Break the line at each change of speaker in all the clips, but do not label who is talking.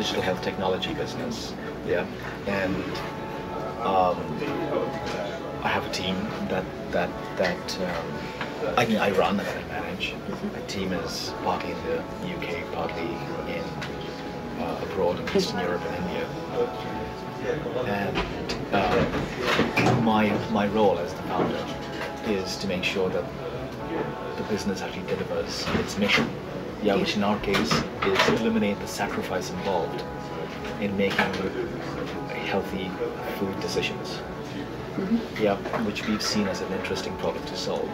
digital health technology business. Yeah, and um, I have a team that I run and I manage. My team is partly in the UK, partly in abroad in Eastern Europe and India. And my role as the founder is to make sure that the business actually delivers its mission. Yeah, which in our case is to eliminate the sacrifice involved in making healthy food decisions. Yeah, which we've seen as an interesting problem to solve,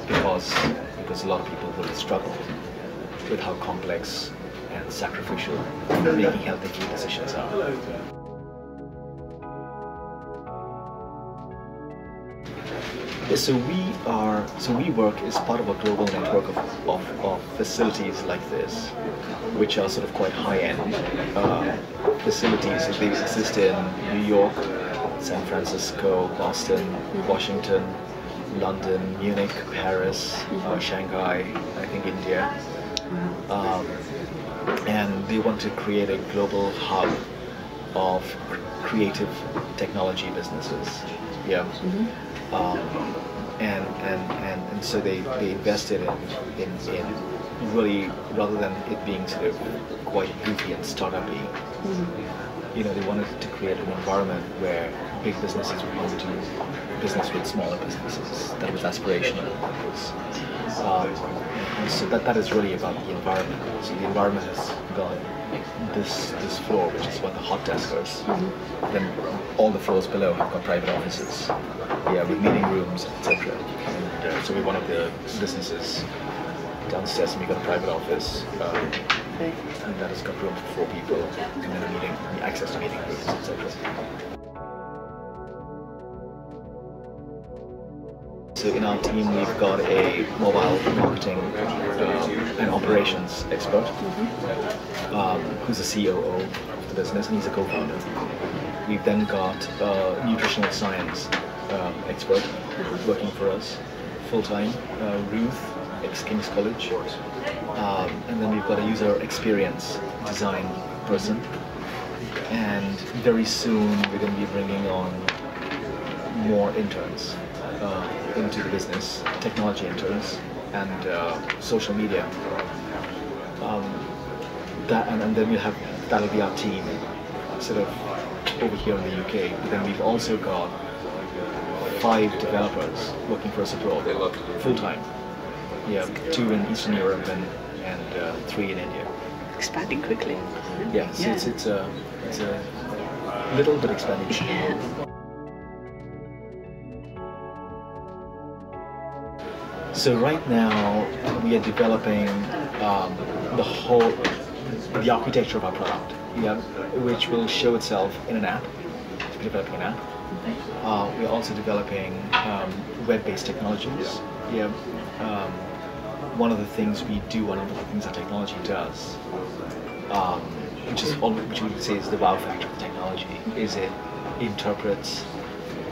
because a lot of people really struggle with how complex and sacrificial making healthy food decisions are. So we work as part of a global network of facilities like this, which are sort of quite high-end facilities. So they exist in New York, San Francisco, Boston, Washington, London, Munich, Paris, Shanghai, I think India. And they want to create a global hub of creative technology businesses. Yeah. And so they invested in really, rather than it being sort of quite goofy and startup-y, they wanted to create an environment where big businesses would want to do business with smaller businesses. That was aspirational. And so that is really about the environment. So the environment has got this floor, which is what the hot desk is. Then all the floors below have got private offices, with meeting rooms, etc. And so we're one of the businesses downstairs, and we've got a private office, and that has got room for 4 people, and then access to meeting rooms, etc. So in our team, we've got a mobile marketing and operations expert, who's the COO of the business, and he's a co-founder. We've then got a nutritional science expert working for us full-time, Ruth, ex-King's College. And then we've got a user experience design person. And very soon we're going to be bringing on more interns into the business, technology interns, and social media. And then that'll be our team, sort of over here in the UK. But then we've also got 5 developers working for us abroad, full time. Yeah, 2 in Eastern Europe and 3 in India.
Expanding quickly.
Yeah, so it's a little bit expanding.
Yeah.
So right now we are developing the architecture of our product, which will show itself in an app. We're developing an app. We're also developing web-based technologies. One of the things we do, one of the things that technology does, which we would say is the wow factor of the technology, is it interprets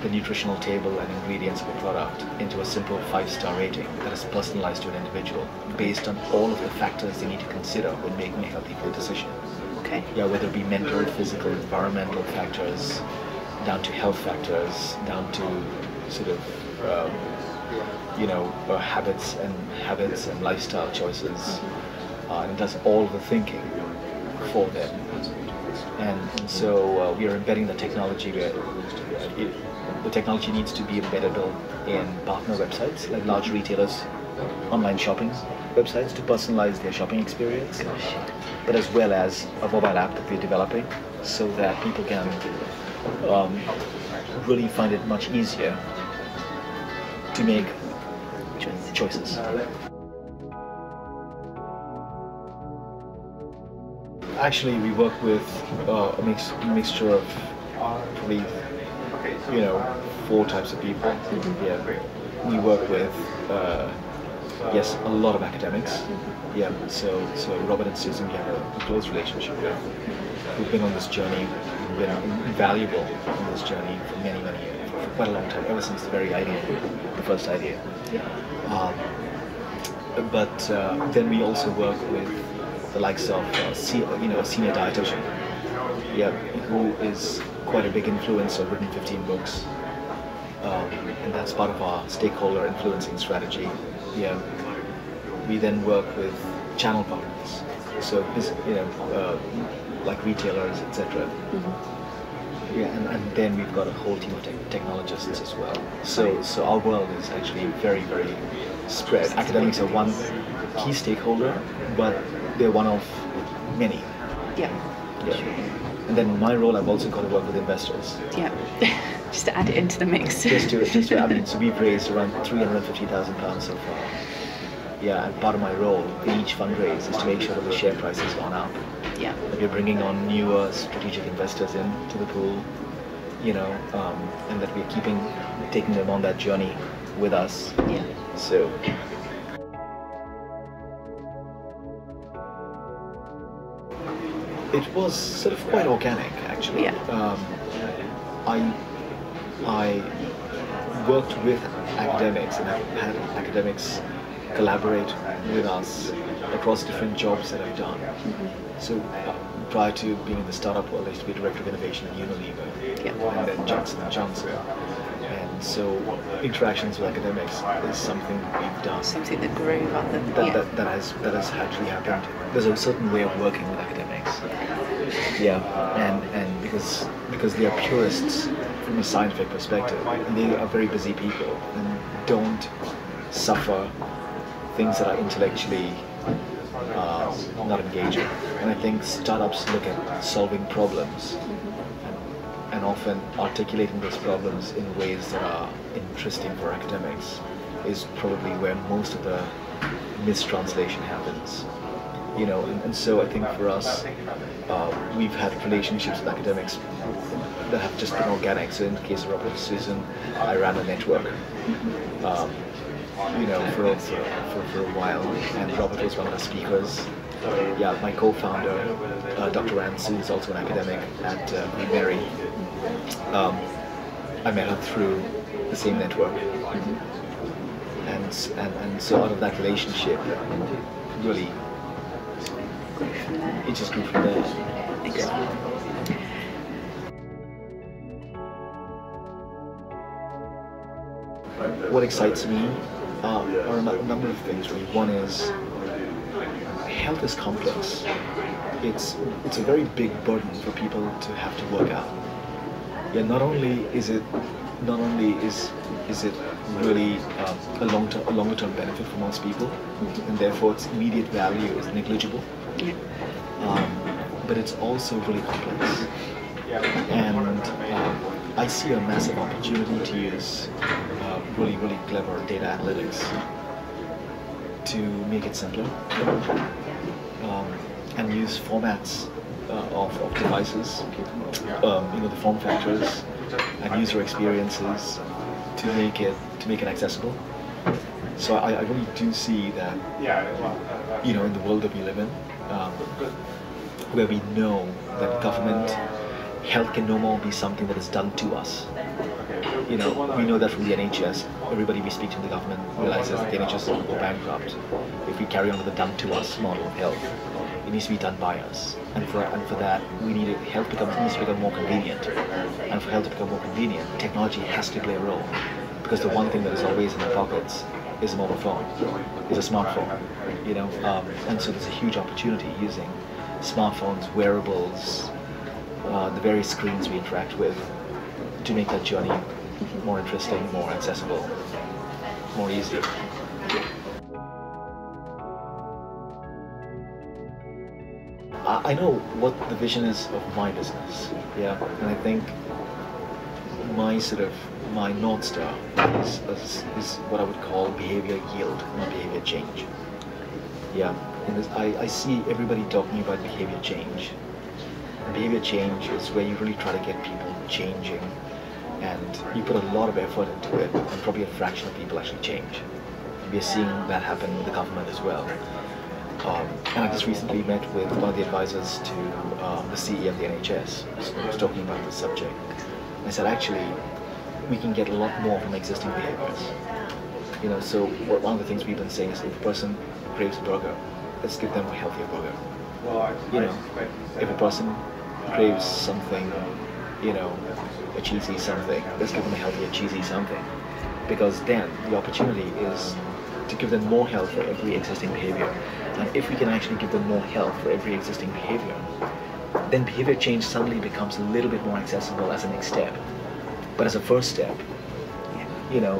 the nutritional table and ingredients of a product into a simple 5-star rating that is personalized to an individual based on all of the factors they need to consider when making a healthy food decision.
Okay.
Yeah, whether it be mental, physical, environmental factors, down to health factors, down to sort of habits and lifestyle choices, and it does all the thinking for them. And so we are embedding the technology where the technology needs to be embedded in partner websites, like large retailers, online shopping websites, to personalize their shopping experience, but as well as a mobile app that we're developing so that people can really find it much easier to make choices. Actually, we work with a mixture of probably 4 types of people. Yeah, we work with a lot of academics. Yeah, so Robert and Susan, we have a close relationship with. We've been on this journey, been invaluable on this journey for many years, for quite a long time, ever since the very idea, the first idea. But then we also work with the likes of a senior dietitian, yeah, who is quite a big influencer, written 15 books, and that's part of our stakeholder influencing strategy. Yeah, we then work with channel partners, so like retailers, etc. Yeah, and then we've got a whole team of technologists as well. So our world is actually very, very spread. Academics are one key stakeholder, but they're one of many.
Yeah.
And then in my role, I've also got to work with investors.
Yeah. Just to add it into the mix.
just to I mean, so we've raised around £350,000 so far. Yeah, and part of my role in each fundraise is to make sure that the share price has gone up.
Yeah.
That we're bringing on newer strategic investors into the pool, and that we're taking them on that journey with us.
Yeah.
So. It was sort of quite organic, actually.
Yeah.
I worked with academics and I've had academics collaborate with us across different jobs that I've done. So prior to being in the startup world, I used to be director of innovation at Unilever, and then Johnson & Johnson. And so interactions with academics is something we've done.
Something that grew rather than
that has actually happened. There's a certain way of working with academics. Yeah, and because they are purists from a scientific perspective, and they are very busy people and don't suffer things that are intellectually not engaging. And I think startups look at solving problems and often articulating those problems in ways that are interesting for academics is probably where most of the mistranslation happens. And so I think for us, we've had relationships with academics that have just been organic. So in the case of Robert and Susan, I ran a network, for a while, and Robert was one of the speakers. Yeah, my co-founder, Dr. Ransu, is also an academic at Queen Mary. I met her through the same network, and so out of that relationship, really, it just grew from there. What excites me are a number of things, really. One is health is complex. It's a very big burden for people to have to work out. Yeah, not only is it really a longer term benefit for most people, and therefore its immediate value is negligible. But it's also really complex, and I see a massive opportunity to use really clever data analytics to make it simpler, and use formats of devices, the form factors and user experiences to make it accessible. So I really do see that, in the world that we live in, where we know that government health can no more be something that is done to us. We know that from the NHS. Everybody we speak to in the government realizes that the NHS will go bankrupt if we carry on with the done to us model of health. It needs to be done by us, and for that we need health needs to become more convenient. And for health to become more convenient, technology has to play a role, because the one thing that is always in our pockets is a mobile phone, is a smartphone. And so there's a huge opportunity using smartphones, wearables, the various screens we interact with, to make that journey more interesting, more accessible, more easy. I know what the vision is of my business, and I think my North Star is what I would call behavior yield, not behavior change. And I see everybody talking about behavior change. And behavior change is where you really try to get people changing, and you put a lot of effort into it, and probably a fraction of people actually change. We're seeing that happen in the government as well. And I just recently met with one of the advisors to the CEO of the NHS, who was talking about this subject. I said, actually, we can get a lot more from existing behaviors. So one of the things we've been saying is, if a person craves a burger, let's give them a healthier burger. you know, if a person craves something, you know, a cheesy something, let's give them a healthy, cheesy something. Because then the opportunity is to give them more health for every existing behavior. And if we can actually give them more health for every existing behavior, then behavior change suddenly becomes a little bit more accessible as a next step. But as a first step, you know,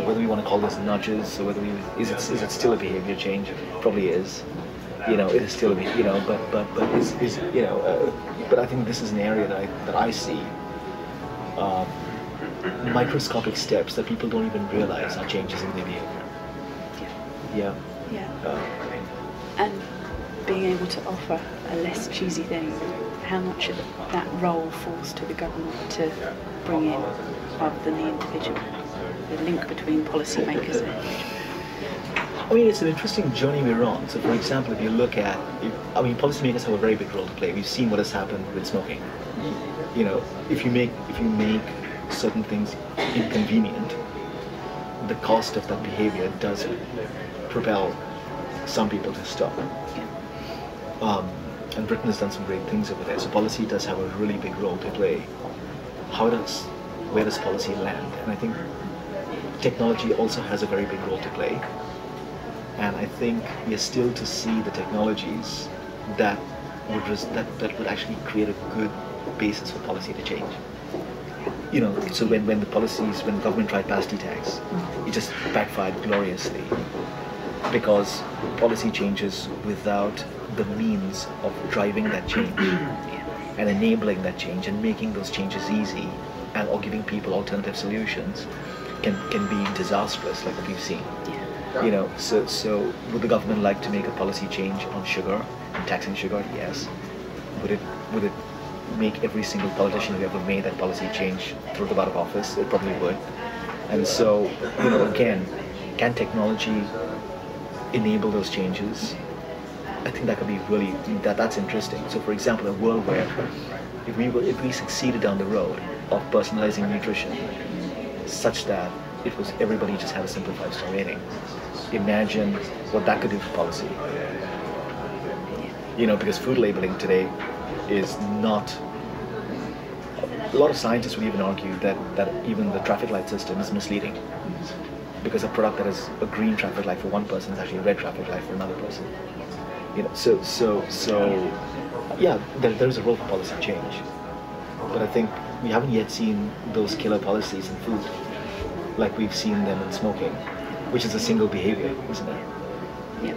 whether we want to call this nudges or whether is it still a behavior change? It probably is. It is still a, but I think this is an area that I see microscopic steps that people don't even realize are changes in their behavior. Yeah.
And being able to offer a less cheesy thing, how much of that role falls to the government to bring in rather than the individual? The link between policymakers and individuals.
I mean, it's an interesting journey we're on. So, for example, if you look at, policymakers have a very big role to play. We've seen what has happened with smoking. If you make certain things inconvenient, the cost of that behavior does propel some people to stop. And Britain has done some great things over there. So policy does have a really big role to play. Where does policy land? And I think technology also has a very big role to play. And I think we are still to see the technologies that would actually create a good basis for policy to change. So when the government tried plastic tax, it just backfired gloriously because policy changes without the means of driving that change and enabling that change and making those changes easy and or giving people alternative solutions can be disastrous, like what we've seen. So would the government like to make a policy change on sugar and taxing sugar? Yes. Would it make every single politician who ever made that policy change throw them out of office? It probably would. And so, again, can technology enable those changes? I think that could be really, that's interesting. So for example, a world where if we succeeded down the road of personalizing nutrition such that everybody just had a simple 5-star rating, imagine what that could do for policy. Because food labeling today is not, a lot of scientists would even argue that even the traffic light system is misleading because a product that is a green traffic light for one person is actually a red traffic light for another person. There's a role for policy change, but I think we haven't yet seen those killer policies in food like we've seen them in smoking, which is a single behavior, isn't it?
Yeah.